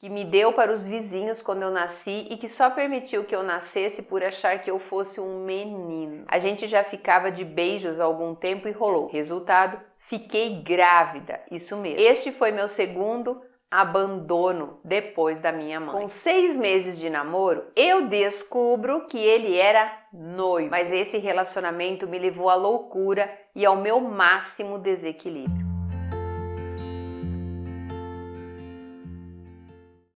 que me deu para os vizinhos quando eu nasci e que só permitiu que eu nascesse por achar que eu fosse um menino. A gente já ficava de beijos há algum tempo e rolou. Resultado, fiquei grávida, isso mesmo. Este foi meu segundo abandono depois da minha mãe. Com 6 meses de namoro, eu descubro que ele era noivo. Mas esse relacionamento me levou à loucura e ao meu máximo desequilíbrio.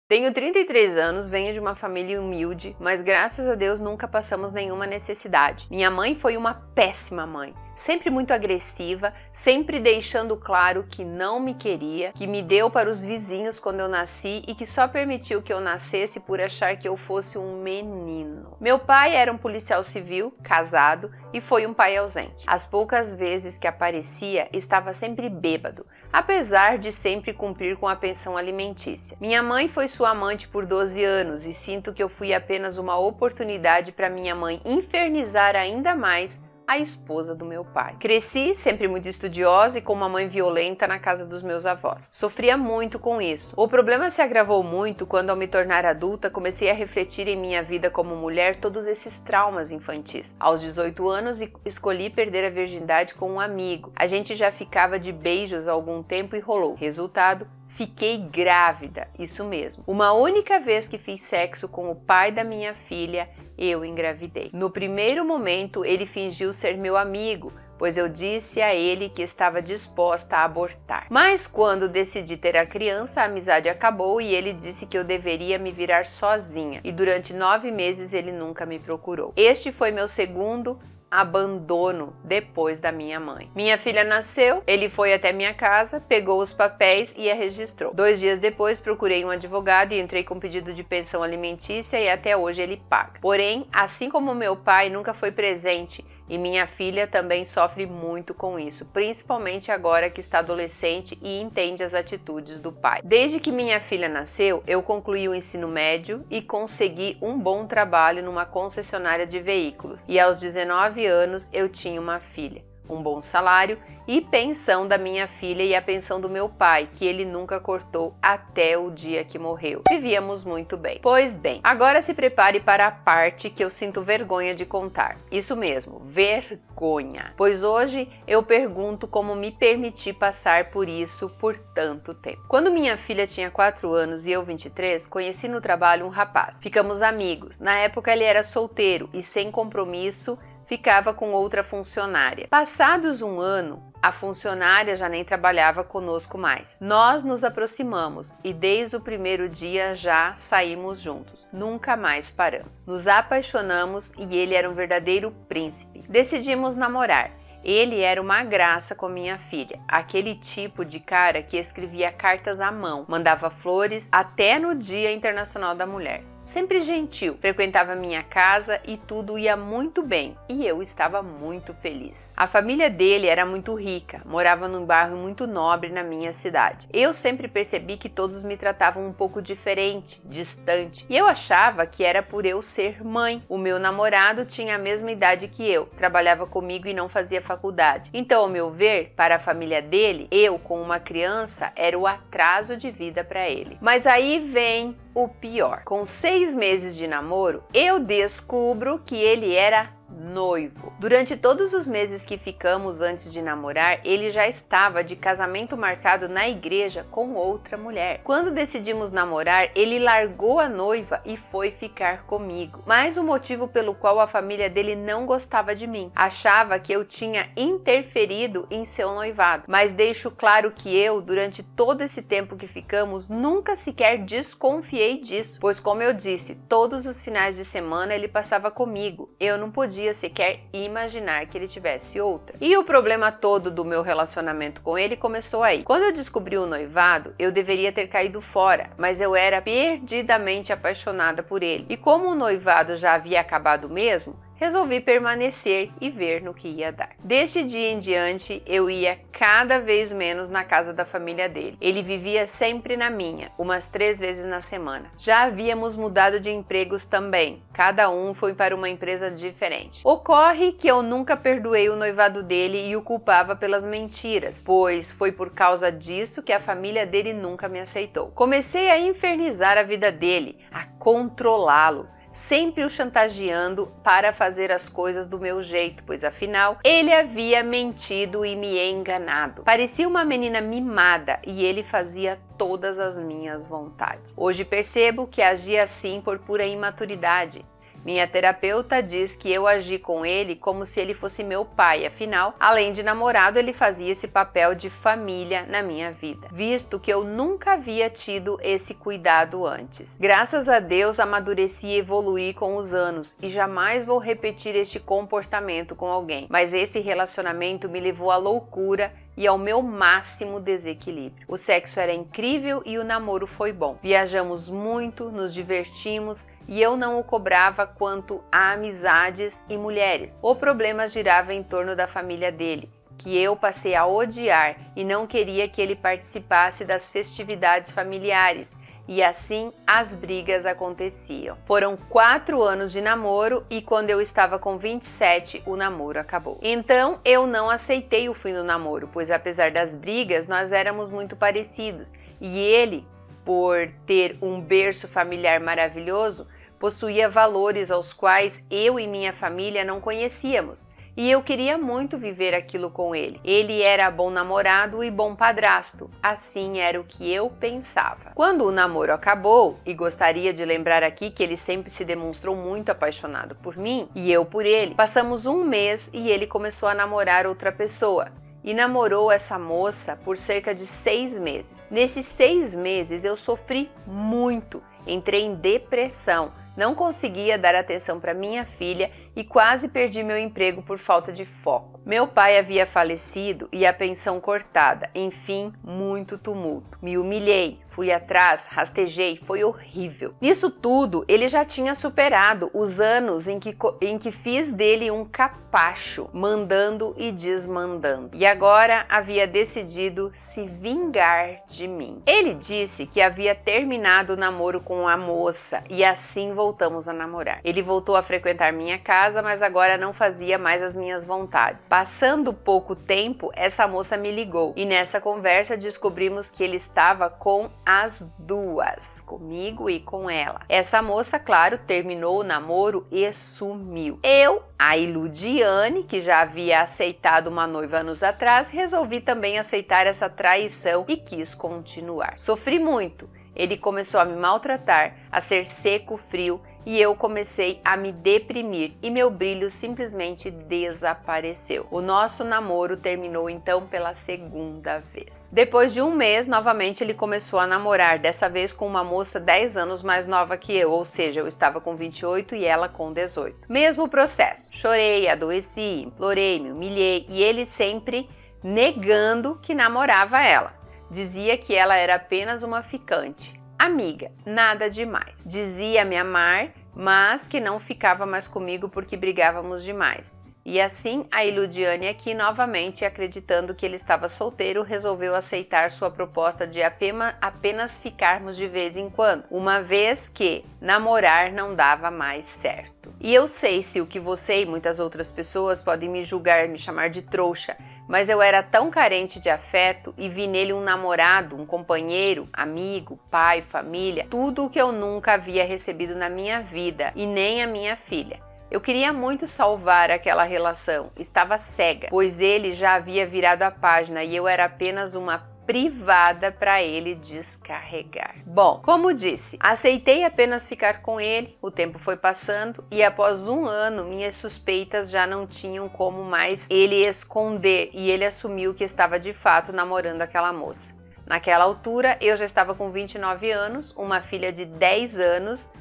Tenho 33 anos, venho de uma família humilde, mas graças a Deus nunca passamos nenhuma necessidade. Minha mãe foi uma péssima mãe. Sempre muito agressiva, sempre deixando claro que não me queria, que me deu para os vizinhos quando eu nasci e que só permitiu que eu nascesse por achar que eu fosse um menino. Meu pai era um policial civil, casado, e foi um pai ausente. As poucas vezes que aparecia, estava sempre bêbado, apesar de sempre cumprir com a pensão alimentícia. Minha mãe foi sua amante por 12 anos e sinto que eu fui apenas uma oportunidade para minha mãe infernizar ainda mais a esposa do meu pai. Cresci sempre muito estudiosa e com uma mãe violenta na casa dos meus avós. Sofria muito com isso. O problema se agravou muito quando, ao me tornar adulta, comecei a refletir em minha vida como mulher todos esses traumas infantis. Aos 18 anos, escolhi perder a virgindade com um amigo. A gente já ficava de beijos há algum tempo e rolou. Resultado, fiquei grávida, isso mesmo. Uma única vez que fiz sexo com o pai da minha filha, eu engravidei. No primeiro momento, ele fingiu ser meu amigo, pois eu disse a ele que estava disposta a abortar. Mas quando decidi ter a criança, a amizade acabou e ele disse que eu deveria me virar sozinha. E durante 9 meses ele nunca me procurou. Este foi meu segundo abandono depois da minha mãe. Minha filha nasceu, ele foi até minha casa, pegou os papéis e a registrou. 2 dias depois procurei um advogado e entrei com pedido de pensão alimentícia e até hoje ele paga. Porém, assim como meu pai nunca foi presente e minha filha também sofre muito com isso, principalmente agora que está adolescente e entende as atitudes do pai. Desde que minha filha nasceu, eu concluí o ensino médio e consegui um bom trabalho numa concessionária de veículos. E aos 19 anos eu tinha uma filha, um bom salário e pensão da minha filha e a pensão do meu pai, que ele nunca cortou até o dia que morreu. Vivíamos muito bem. Pois bem, agora se prepare para a parte que eu sinto vergonha de contar. Isso mesmo, vergonha. Pois hoje eu pergunto como me permiti passar por isso por tanto tempo. Quando minha filha tinha 4 anos e eu 23, conheci no trabalho um rapaz. Ficamos amigos. Na época ele era solteiro e sem compromisso, ficava com outra funcionária. Passados um ano, a funcionária já nem trabalhava conosco mais. Nós nos aproximamos e desde o primeiro dia já saímos juntos. Nunca mais paramos. Nos apaixonamos e ele era um verdadeiro príncipe. Decidimos namorar. Ele era uma graça com minha filha, aquele tipo de cara que escrevia cartas à mão, mandava flores até no Dia Internacional da Mulher. Sempre gentil, frequentava minha casa e tudo ia muito bem e eu estava muito feliz. A família dele era muito rica, morava num bairro muito nobre na minha cidade. Eu sempre percebi que todos me tratavam um pouco diferente, distante, e eu achava que era por eu ser mãe. O meu namorado tinha a mesma idade que eu, trabalhava comigo e não fazia faculdade. Então, ao meu ver, para a família dele, eu com uma criança era o atraso de vida para ele. Mas aí vem o pior. Com 6 meses de namoro, eu descubro que ele era noivo. Durante todos os meses que ficamos antes de namorar, ele já estava de casamento marcado na igreja com outra mulher. Quando decidimos namorar, ele largou a noiva e foi ficar comigo. Mas o motivo pelo qual a família dele não gostava de mim. Achava que eu tinha interferido em seu noivado. Mas deixo claro que eu, durante todo esse tempo que ficamos, nunca sequer desconfiei disso. Pois, como eu disse, todos os finais de semana ele passava comigo. Eu não podia sequer imaginar que ele tivesse outra. E o problema todo do meu relacionamento com ele começou aí. Quando eu descobri o noivado, eu deveria ter caído fora, mas eu era perdidamente apaixonada por ele. E como o noivado já havia acabado mesmo, resolvi permanecer e ver no que ia dar. Deste dia em diante, eu ia cada vez menos na casa da família dele. Ele vivia sempre na minha, umas 3 vezes na semana. Já havíamos mudado de empregos também, cada um foi para uma empresa diferente. Ocorre que eu nunca perdoei o noivado dele e o culpava pelas mentiras, pois foi por causa disso que a família dele nunca me aceitou. Comecei a infernizar a vida dele, a controlá-lo, sempre o chantageando para fazer as coisas do meu jeito, pois afinal ele havia mentido e me enganado. Parecia uma menina mimada e ele fazia todas as minhas vontades. Hoje percebo que agia assim por pura imaturidade. Minha terapeuta diz que eu agi com ele como se ele fosse meu pai, afinal, além de namorado, ele fazia esse papel de família na minha vida, visto que eu nunca havia tido esse cuidado antes. Graças a Deus, amadureci e evoluí com os anos e jamais vou repetir este comportamento com alguém, mas esse relacionamento me levou à loucura e ao meu máximo desequilíbrio. O sexo era incrível e o namoro foi bom. Viajamos muito, nos divertimos e eu não o cobrava quanto a amizades e mulheres. O problema girava em torno da família dele, que eu passei a odiar e não queria que ele participasse das festividades familiares. E assim as brigas aconteciam. Foram 4 anos de namoro e quando eu estava com 27, o namoro acabou. Então eu não aceitei o fim do namoro, pois apesar das brigas, nós éramos muito parecidos. E ele, por ter um berço familiar maravilhoso, possuía valores aos quais eu e minha família não conhecíamos. E eu queria muito viver aquilo com ele. Ele era bom namorado e bom padrasto. Assim era o que eu pensava. Quando o namoro acabou, e gostaria de lembrar aqui que ele sempre se demonstrou muito apaixonado por mim e eu por ele, passamos 1 mês e ele começou a namorar outra pessoa. E namorou essa moça por cerca de 6 meses. Nesses 6 meses eu sofri muito. Entrei em depressão. Não conseguia dar atenção para minha filha e quase perdi meu emprego por falta de foco. Meu pai havia falecido e a pensão cortada. Enfim, muito tumulto. Me humilhei, fui atrás, rastejei, foi horrível. Nisso tudo, ele já tinha superado os anos em que fiz dele um capacho, mandando e desmandando. E agora havia decidido se vingar de mim. Ele disse que havia terminado o namoro com a moça e assim voltamos a namorar. Ele voltou a frequentar minha casa, mas agora não fazia mais as minhas vontades. Passando pouco tempo, essa moça me ligou e nessa conversa descobrimos que ele estava com as duas, comigo e com ela. Essa moça, claro, terminou o namoro e sumiu. Eu, a Iludiane, que já havia aceitado uma noiva anos atrás, resolvi também aceitar essa traição e quis continuar. Sofri muito. Ele começou a me maltratar, a ser seco, frio, e eu comecei a me deprimir e meu brilho simplesmente desapareceu. O nosso namoro terminou então pela 2ª vez. Depois de 1 mês, novamente ele começou a namorar, dessa vez com uma moça 10 anos mais nova que eu, ou seja, eu estava com 28 e ela com 18. Mesmo processo. Chorei, adoeci, implorei, me humilhei e ele sempre negando que namorava ela. Dizia que ela era apenas uma ficante. Amiga, nada demais. Dizia me amar, mas que não ficava mais comigo porque brigávamos demais. E assim, a Iludiane aqui novamente, acreditando que ele estava solteiro, resolveu aceitar sua proposta de apenas ficarmos de vez em quando, uma vez que namorar não dava mais certo. E eu sei se o que você e muitas outras pessoas podem me julgar, me chamar de trouxa, mas eu era tão carente de afeto e vi nele um namorado, um companheiro, amigo, pai, família, tudo o que eu nunca havia recebido na minha vida e nem a minha filha. Eu queria muito salvar aquela relação, estava cega, pois ele já havia virado a página e eu era apenas uma privada para ele descarregar. Bom, como disse, aceitei apenas ficar com ele, o tempo foi passando e após 1 ano minhas suspeitas já não tinham como mais ele esconder e ele assumiu que estava de fato namorando aquela moça. Naquela altura eu já estava com 29 anos, uma filha de 10 anos,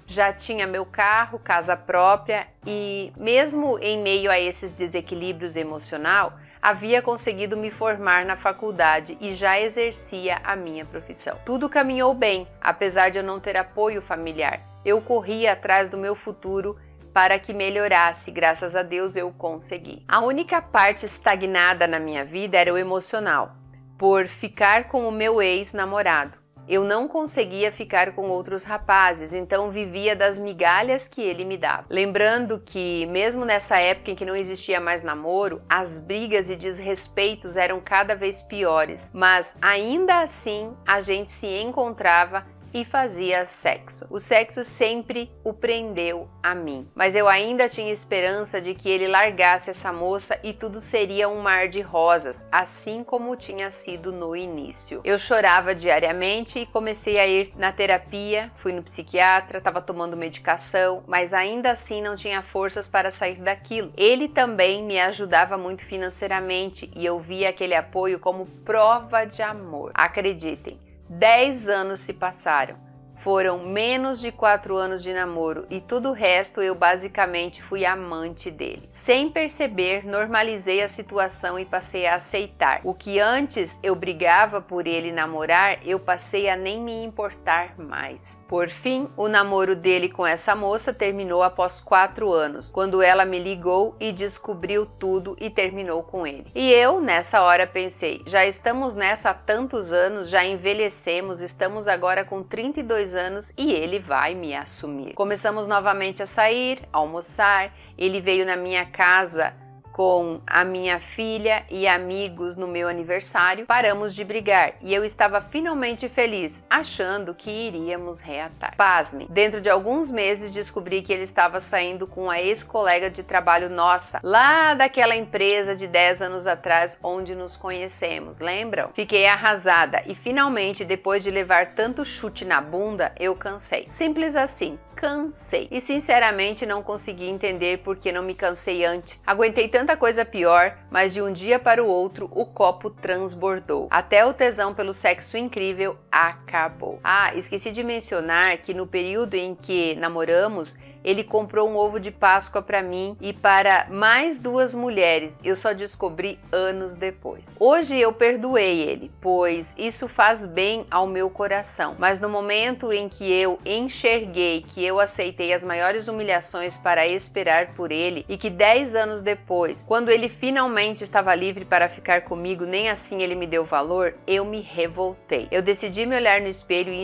já tinha meu carro, casa própria e mesmo em meio a esses desequilíbrios emocional, havia conseguido me formar na faculdade e já exercia a minha profissão. Tudo caminhou bem, apesar de eu não ter apoio familiar. Eu corria atrás do meu futuro para que melhorasse. Graças a Deus eu consegui. A única parte estagnada na minha vida era o emocional, por ficar com o meu ex-namorado. Eu não conseguia ficar com outros rapazes, então vivia das migalhas que ele me dava. Lembrando que, mesmo nessa época em que não existia mais namoro, as brigas e desrespeitos eram cada vez piores, mas ainda assim a gente se encontrava e fazia sexo. O sexo sempre o prendeu a mim, mas eu ainda tinha esperança de que ele largasse essa moça e tudo seria um mar de rosas, assim como tinha sido no início. Eu chorava diariamente e comecei a ir na terapia, fui no psiquiatra, estava tomando medicação, mas ainda assim não tinha forças para sair daquilo. Ele também me ajudava muito financeiramente e eu via aquele apoio como prova de amor. Acreditem, 10 anos se passaram. Foram menos de 4 anos de namoro e tudo o resto eu basicamente fui amante dele. Sem perceber, normalizei a situação e passei a aceitar. O que antes eu brigava por ele namorar, eu passei a nem me importar mais. Por fim, o namoro dele com essa moça terminou após 4 anos, quando ela me ligou e descobriu tudo e terminou com ele. E eu, nessa hora, pensei, já estamos nessa há tantos anos, já envelhecemos, estamos agora com 32 anos e ele vai me assumir. Começamos novamente a sair, a almoçar, ele veio na minha casa com a minha filha e amigos no meu aniversário, paramos de brigar e eu estava finalmente feliz, achando que iríamos reatar. Pasme, dentro de alguns meses descobri que ele estava saindo com a ex-colega de trabalho nossa, lá daquela empresa de 10 anos atrás onde nos conhecemos, lembram? Fiquei arrasada e finalmente, depois de levar tanto chute na bunda, eu cansei. Simples assim. Cansei. E sinceramente não consegui entender por que não me cansei antes. Aguentei tanta coisa pior, mas de um dia para o outro o copo transbordou. Até o tesão pelo sexo incrível acabou. Ah, esqueci de mencionar que no período em que namoramos, ele comprou um ovo de Páscoa para mim e para mais 2 mulheres. Eu só descobri anos depois. Hoje eu perdoei ele, pois isso faz bem ao meu coração. Mas no momento em que eu enxerguei que eu aceitei as maiores humilhações para esperar por ele e que 10 anos depois, quando ele finalmente estava livre para ficar comigo, nem assim ele me deu valor, eu me revoltei. Eu decidi me olhar no espelho e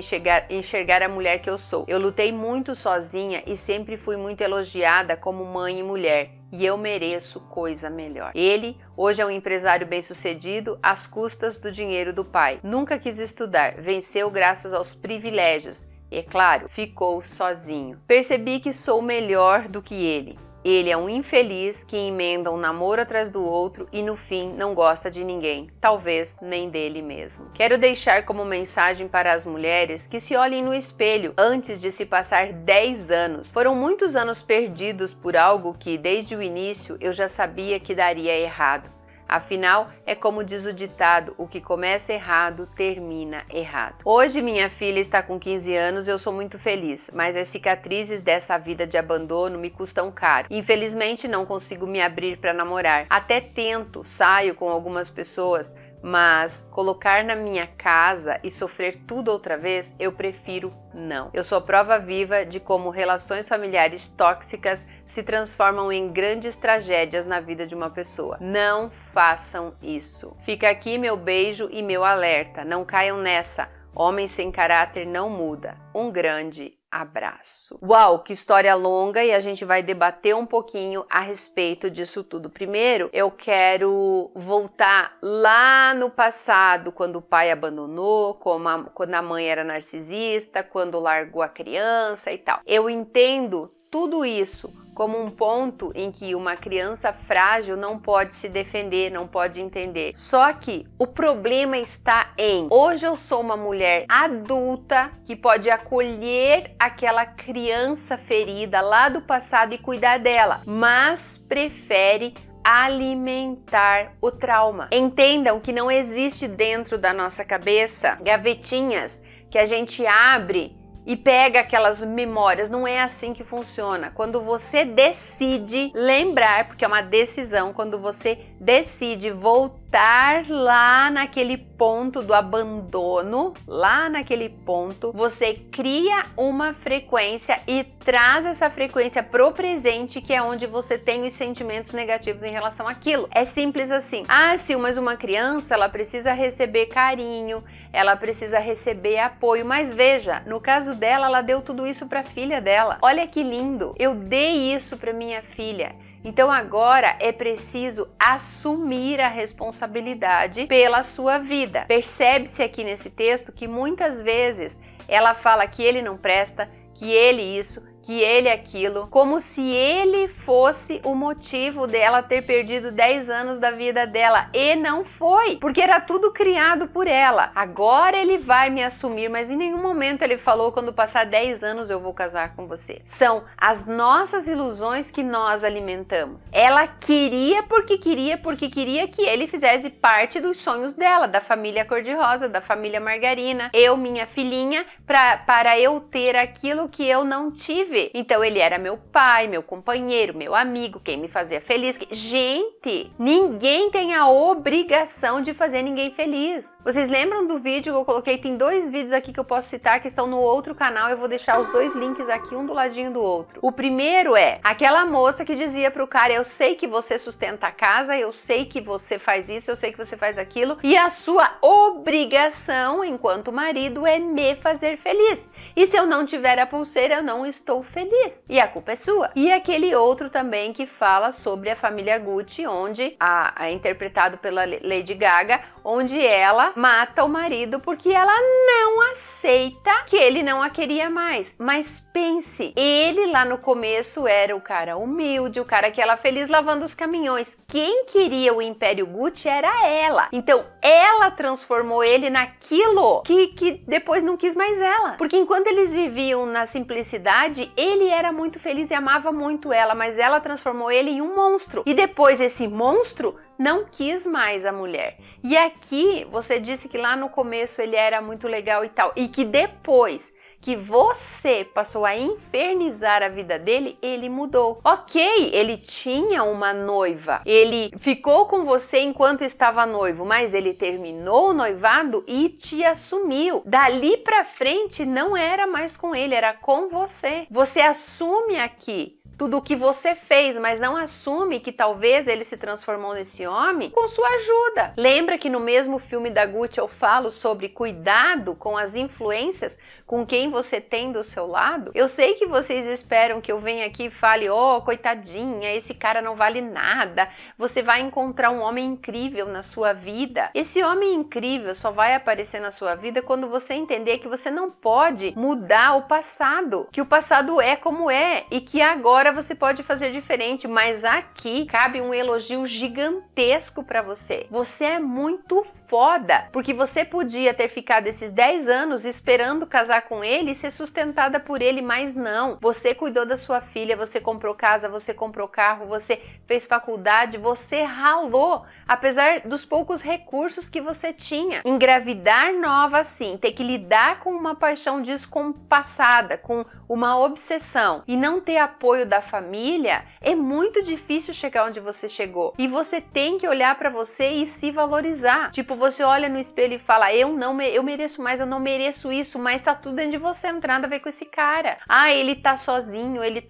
enxergar a mulher que eu sou. Eu lutei muito sozinha e sempre fui muito elogiada como mãe e mulher, e eu mereço coisa melhor. Ele hoje é um empresário bem-sucedido às custas do dinheiro do pai. Nunca quis estudar, venceu graças aos privilégios e, é claro, ficou sozinho. Percebi que sou melhor do que ele. Ele é um infeliz que emenda um namoro atrás do outro e no fim não gosta de ninguém, talvez nem dele mesmo. Quero deixar como mensagem para as mulheres que se olhem no espelho antes de se passar 10 anos. Foram muitos anos perdidos por algo que desde o início eu já sabia que daria errado. Afinal, é como diz o ditado, o que começa errado, termina errado. Hoje minha filha está com 15 anos e eu sou muito feliz, mas as cicatrizes dessa vida de abandono me custam caro. Infelizmente não consigo me abrir para namorar. Até tento, saio com algumas pessoas, mas colocar na minha casa e sofrer tudo outra vez, eu prefiro não. Eu sou prova viva de como relações familiares tóxicas se transformam em grandes tragédias na vida de uma pessoa. Não façam isso. Fica aqui meu beijo e meu alerta. Não caiam nessa. Homem sem caráter não muda. Um grande abraço. Uau, que história longa, e a gente vai debater um pouquinho a respeito disso tudo. Primeiro, eu quero voltar lá no passado, quando o pai abandonou, quando a mãe era narcisista, quando largou a criança e tal. Eu entendo tudo isso como um ponto em que uma criança frágil não pode se defender, não pode entender. Só que o problema está em, hoje eu sou uma mulher adulta que pode acolher aquela criança ferida lá do passado e cuidar dela, mas prefere alimentar o trauma. Entendam que não existe dentro da nossa cabeça gavetinhas que a gente abre e pega aquelas memórias. Não é assim que funciona. Quando você decide lembrar, porque é uma decisão, quando você decide voltar voltar lá naquele ponto do abandono, lá naquele ponto, você cria uma frequência e traz essa frequência pro presente, que é onde você tem os sentimentos negativos em relação àquilo. É simples assim. Ah, Sil, mas uma criança, ela precisa receber carinho, ela precisa receber apoio, mas veja, no caso dela, ela deu tudo isso para a filha dela. Olha que lindo, eu dei isso para minha filha. Então agora é preciso assumir a responsabilidade pela sua vida. Percebe-se aqui nesse texto que muitas vezes ela fala que ele não presta, que ele isso, que ele aquilo, como se ele fosse o motivo dela ter perdido 10 anos da vida dela, e não foi, porque era tudo criado por ela. Agora ele vai me assumir, mas em nenhum momento ele falou: quando passar 10 anos eu vou casar com você. São as nossas ilusões que nós alimentamos. Ela queria porque queria que ele fizesse parte dos sonhos dela, da família cor-de-rosa, da família margarina, eu, minha filhinha, para eu ter aquilo que eu não tive. Então ele era meu pai, meu companheiro, meu amigo, quem me fazia feliz. Gente, ninguém tem a obrigação de fazer ninguém feliz. Vocês lembram do vídeo que eu coloquei? Tem 2 vídeos aqui que eu posso citar que estão no outro canal. Eu vou deixar os 2 links aqui, um do ladinho do outro. O primeiro é aquela moça que dizia pro cara: eu sei que você sustenta a casa, eu sei que você faz isso, eu sei que você faz aquilo, e a sua obrigação enquanto marido é me fazer feliz. E se eu não tiver a pulseira, eu não estou feliz. E a culpa é sua. E aquele outro também que fala sobre a família Gucci, onde é interpretado pela Lady Gaga, onde ela mata o marido porque ela não aceita que ele não a queria mais. Mas pense, ele lá no começo era o cara humilde, o cara que ela feliz lavando os caminhões. Quem queria o Império Gucci era ela. Então ela transformou ele naquilo que depois não quis mais ela. Porque enquanto eles viviam na simplicidade, ele era muito feliz e amava muito ela, mas ela transformou ele em um monstro. E depois esse monstro não quis mais a mulher. E aqui você disse que lá no começo ele era muito legal e tal, e que depois que você passou a infernizar a vida dele, ele mudou. Ok, ele tinha uma noiva, ele ficou com você enquanto estava noivo, mas ele terminou o noivado e te assumiu. Dali pra frente não era mais com ele, era com você. Você assume aqui tudo o que você fez, mas não assume que talvez ele se transformou nesse homem com sua ajuda. Lembra que no mesmo filme da Gucci eu falo sobre cuidado com as influências com quem você tem do seu lado? Eu sei que vocês esperam que eu venha aqui e fale: oh, coitadinha, esse cara não vale nada, você vai encontrar um homem incrível na sua vida. Esse homem incrível só vai aparecer na sua vida quando você entender que você não pode mudar o passado, que o passado é como é e que agora você pode fazer diferente. Mas aqui cabe um elogio gigantesco para você. Você é muito foda, porque você podia ter ficado esses 10 anos esperando casar com ele e ser sustentada por ele, mas não. Você cuidou da sua filha, você comprou casa, você comprou carro, você fez faculdade, você ralou, apesar dos poucos recursos que você tinha. Engravidar nova assim, ter que lidar com uma paixão descompassada, com uma obsessão e não ter apoio da família, é muito difícil chegar onde você chegou. E você tem que olhar pra você e se valorizar. Tipo, você olha no espelho e fala: eu mereço mais, eu não mereço isso, mas tá tudo dentro de você, não tem nada a ver com esse cara. Ah, ele tá sozinho, ele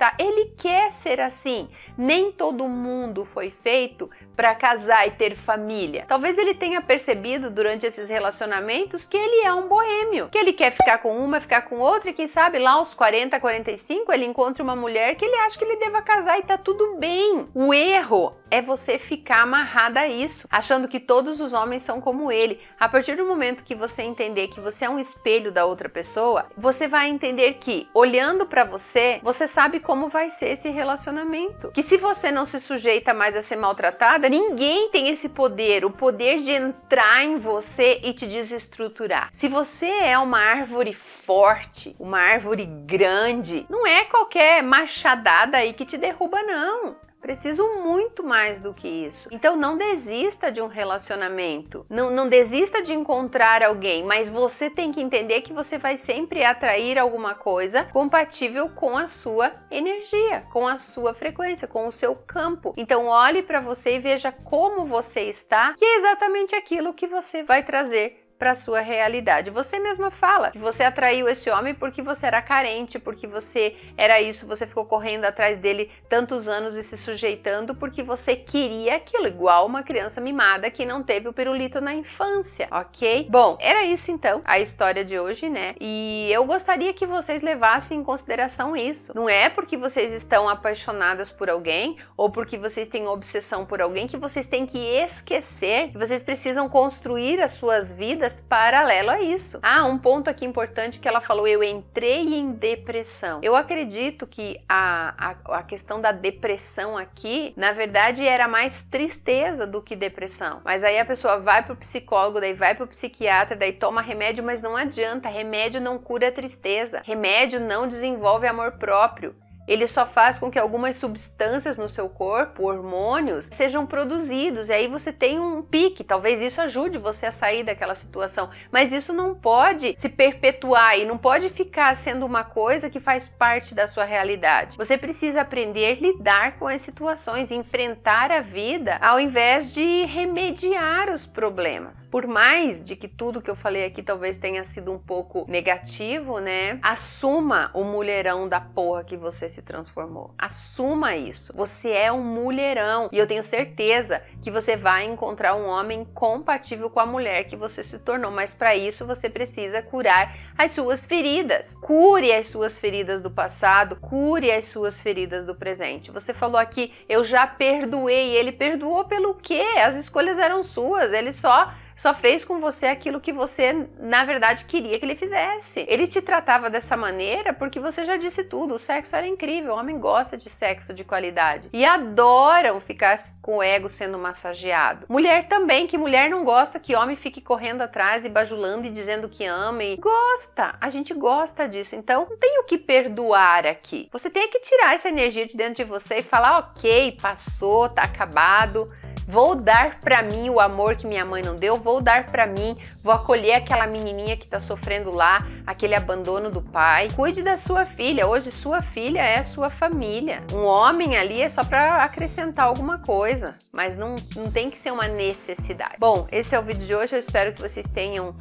quer ser assim. Nem todo mundo foi feito para casar e ter família. Talvez ele tenha percebido durante esses relacionamentos que ele é um boêmio, que ele quer ficar com uma, ficar com outra, e quem sabe lá aos 40, 45 ele encontra uma mulher que ele acha que ele deva casar e tá tudo bem. O erro é você ficar amarrada a isso, achando que todos os homens são como ele. A partir do momento que você entender que você é um espelho da outra pessoa, você vai entender que, olhando pra você, você sabe como vai ser esse relacionamento. Que se você não se sujeita mais a ser maltratada, ninguém tem esse poder, o poder de entrar em você e te desestruturar. Se você é uma árvore forte, uma árvore grande, não é qualquer machadada aí que te derruba, não. preciso muito mais do que isso. Então não desista de um relacionamento, não desista de encontrar alguém, mas você tem que entender que você vai sempre atrair alguma coisa compatível com a sua energia, com a sua frequência, com o seu campo. Então olhe para você e veja como você está, que é exatamente aquilo que você vai trazer para sua realidade. Você mesma fala que você atraiu esse homem porque você era carente, porque você era isso, você ficou correndo atrás dele tantos anos e se sujeitando porque você queria aquilo, igual uma criança mimada que não teve o pirulito na infância, ok? Bom, era isso então, a história de hoje, né? E eu gostaria que vocês levassem em consideração isso. Não é porque vocês estão apaixonadas por alguém ou porque vocês têm obsessão por alguém que vocês têm que esquecer que vocês precisam construir as suas vidas paralelo a isso. Um ponto aqui importante que ela falou, eu entrei em depressão. Eu acredito que a questão da depressão aqui, na verdade, era mais tristeza do que depressão. Mas aí a pessoa vai pro psicólogo, daí vai pro psiquiatra, daí toma remédio, mas não adianta, remédio não cura a tristeza, remédio não desenvolve amor próprio. Ele só faz com que algumas substâncias no seu corpo, hormônios, sejam produzidos e aí você tem um pique, talvez isso ajude você a sair daquela situação, mas isso não pode se perpetuar e não pode ficar sendo uma coisa que faz parte da sua realidade. Você precisa aprender a lidar com as situações, enfrentar a vida ao invés de remediar os problemas. Por mais de que tudo que eu falei aqui talvez tenha sido um pouco negativo, né? Assuma o mulherão da porra que você se transformou. Assuma isso. Você é um mulherão e eu tenho certeza que você vai encontrar um homem compatível com a mulher que você se tornou, mas para isso você precisa curar as suas feridas. Cure as suas feridas do passado, cure as suas feridas do presente. Você falou aqui, eu já perdoei. Ele perdoou pelo quê? As escolhas eram suas, ele só fez com você aquilo que você, na verdade, queria que ele fizesse. Ele te tratava dessa maneira porque você já disse tudo, o sexo era incrível, o homem gosta de sexo de qualidade e adoram ficar com o ego sendo massageado. Mulher também, que mulher não gosta que homem fique correndo atrás e bajulando e dizendo que ama e gosta, a gente gosta disso, então não tem o que perdoar aqui. Você tem que tirar essa energia de dentro de você e falar, ok, passou, tá acabado, vou dar pra mim o amor que minha mãe não deu, vou dar pra mim, vou acolher aquela menininha que tá sofrendo lá, aquele abandono do pai. Cuide da sua filha, hoje sua filha é sua família. Um homem ali é só pra acrescentar alguma coisa, mas não tem que ser uma necessidade. Bom, esse é o vídeo de hoje, eu espero que vocês tenham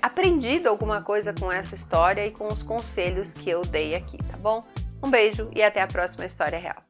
aprendido alguma coisa com essa história e com os conselhos que eu dei aqui, tá bom? Um beijo e até a próxima História Real.